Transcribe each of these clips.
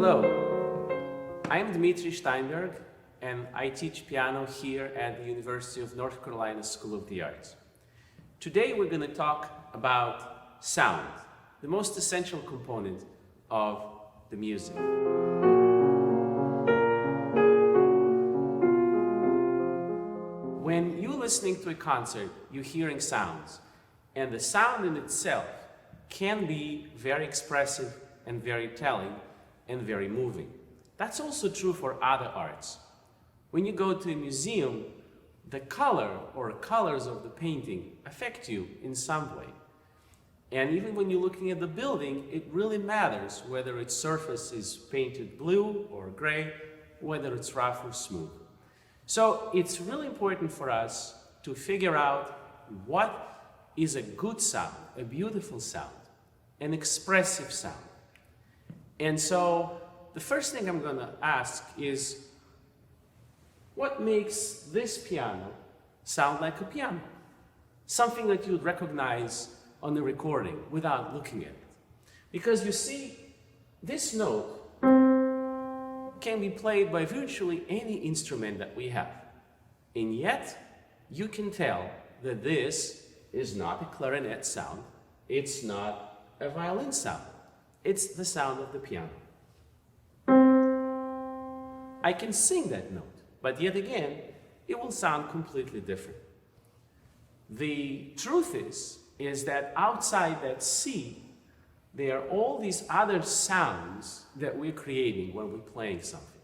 Hello, I'm Dmitri Shteinberg and I teach piano here at the University of North Carolina School of the Arts. Today we're going to talk about sound, the most essential component of the music. When you're listening to a concert, you're hearing sounds, and the sound in itself can be very expressive and very telling and very moving. That's also true for other arts. When you go to a museum, the color or colors of the painting affect you in some way. And even when you're looking at the building, it really matters whether its surface is painted blue or gray, whether it's rough or smooth. So it's really important for us to figure out what is a good sound, a beautiful sound, an expressive sound. And so the first thing I'm going to ask is, what makes this piano sound like a piano? Something that you'd recognize on the recording without looking at it. Because you see, this note can be played by virtually any instrument that we have. And yet, you can tell that this is not a clarinet sound, it's not a violin sound. It's the sound of the piano. I can sing that note, but yet again, it will sound completely different. The truth is that outside that C, there are all these other sounds that we're creating when we're playing something.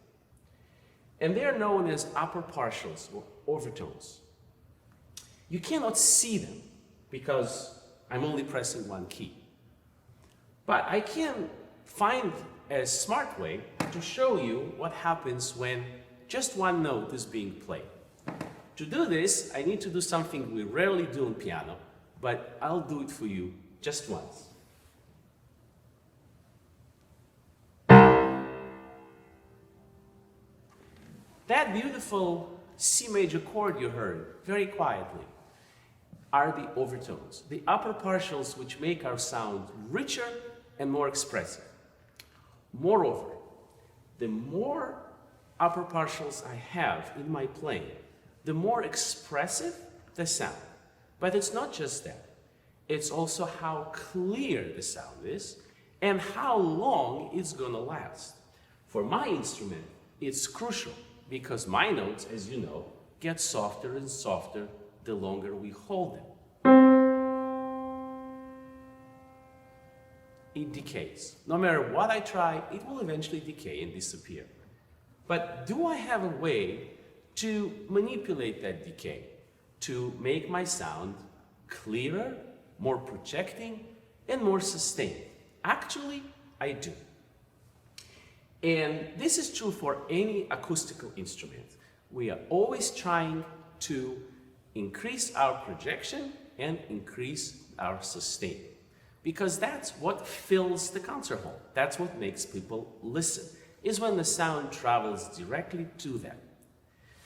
And they're known as upper partials or overtones. You cannot see them because I'm only pressing one key. But I can find a smart way to show you what happens when just one note is being played. To do this, I need to do something we rarely do on piano, but I'll do it for you just once. That beautiful C major chord you heard very quietly are the overtones, the upper partials which make our sound richer and more expressive. Moreover, the more upper partials I have in my playing, the more expressive the sound. But it's not just that. It's also how clear the sound is and how long it's going to last. For my instrument, it's crucial because my notes, as you know, get softer and softer the longer we hold them. It decays. No matter what I try, it will eventually decay and disappear. But do I have a way to manipulate that decay, to make my sound clearer, more projecting, and more sustained? Actually, I do. And this is true for any acoustical instrument. We are always trying to increase our projection and increase our sustain. Because that's what fills the concert hall. That's what makes people listen, is when the sound travels directly to them.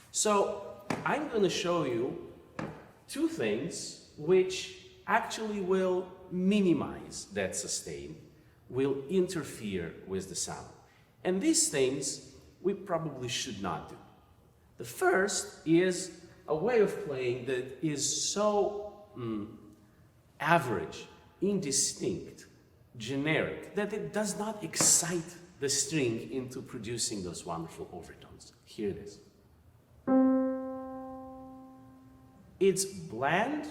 So I'm going to show you two things which actually will minimize that sustain, will interfere with the sound. And these things we probably should not do. The first is a way of playing that is so average, indistinct, generic, that it does not excite the string into producing those wonderful overtones. Here it is. It's bland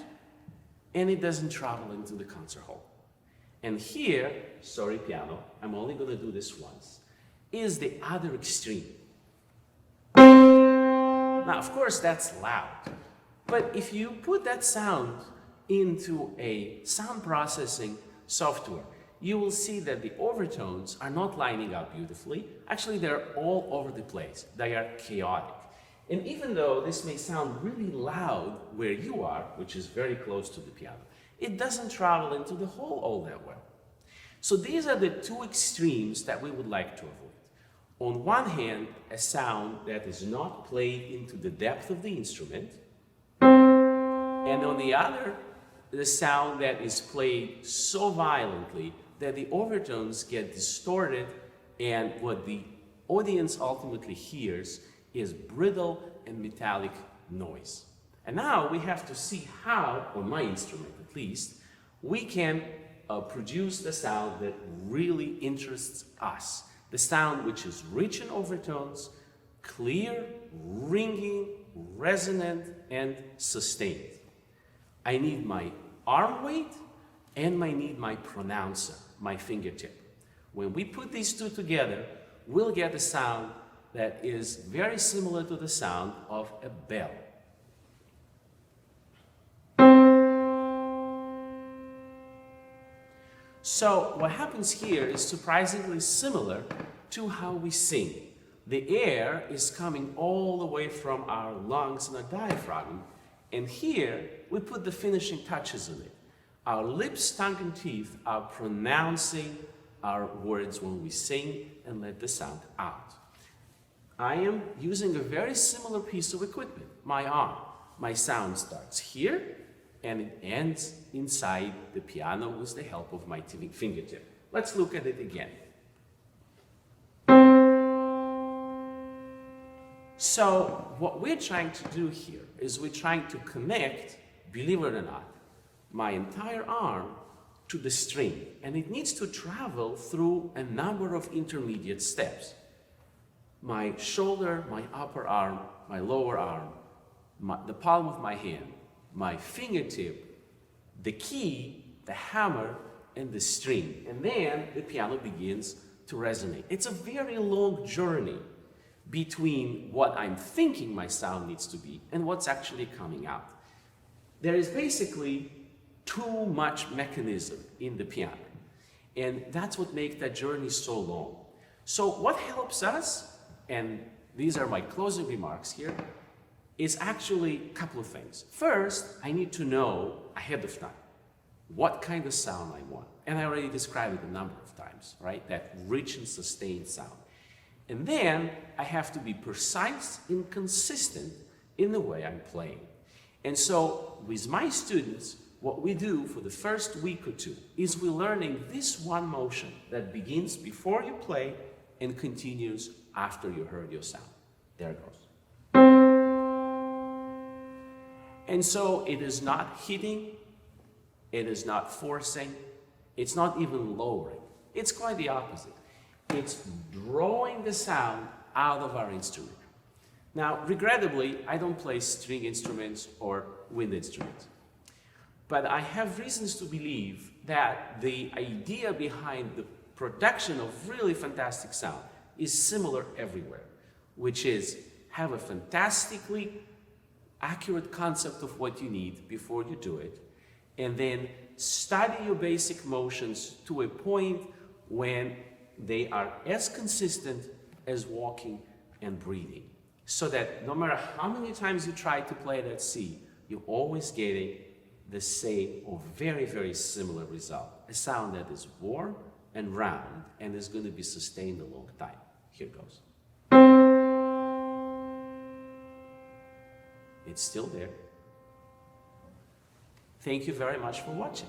and it doesn't travel into the concert hall. And here, sorry piano, I'm only going to do this once, is the other extreme. Now, of course, that's loud. But if you put that sound into a sound processing software, you will see that the overtones are not lining up beautifully. Actually, they're all over the place. They are chaotic. And even though this may sound really loud where you are, which is very close to the piano, it doesn't travel into the hall all that well. So these are the two extremes that we would like to avoid. On one hand, a sound that is not played into the depth of the instrument, and on the other, the sound that is played so violently that the overtones get distorted And what the audience ultimately hears is brittle and metallic noise. And now we have to see how, on my instrument at least, we can produce the sound that really interests us. The sound which is rich in overtones, clear, ringing, resonant, and sustained. I need my arm weight and I need my pronouncer, my fingertip. When we put these two together, we'll get a sound that is very similar to the sound of a bell. So what happens here is surprisingly similar to how we sing. The air is coming all the way from our lungs and our diaphragm, and here we put the finishing touches on it. Our lips, tongue, and teeth are pronouncing our words when we sing and let the sound out. I am using a very similar piece of equipment, my arm. My sound starts here and it ends inside the piano with the help of my fingertip. Let's look at it again. So what we're trying to do here is we're trying to connect, believe it or not, my entire arm to the string, and it needs to travel through a number of intermediate steps. My shoulder, my upper arm, my lower arm, the palm of my hand, my fingertip, the key, the hammer, and the string. And then the piano begins to resonate. It's a very long journey between what I'm thinking my sound needs to be and what's actually coming out. There is basically too much mechanism in the piano. And that's what makes that journey so long. So what helps us, and these are my closing remarks here, is actually a couple of things. First, I need to know ahead of time what kind of sound I want. And I already described it a number of times, right? That rich and sustained sound. And then I have to be precise and consistent in the way I'm playing. And so with my students, what we do for the first week or two is we're learning this one motion that begins before you play and continues after you heard your sound. There it goes. And so it is not hitting, it is not forcing, it's not even lowering. It's quite the opposite. It's drawing the sound out of our instrument. Now, regrettably, I don't play string instruments or wind instruments. But I have reasons to believe that the idea behind the production of really fantastic sound is similar everywhere, which is have a fantastically accurate concept of what you need before you do it, and then study your basic motions to a point when they are as consistent as walking and breathing, so that no matter how many times you try to play that C, you're always getting the same or very, very similar result. A sound that is warm and round and is going to be sustained a long time. Here goes. It's still there. Thank you very much for watching.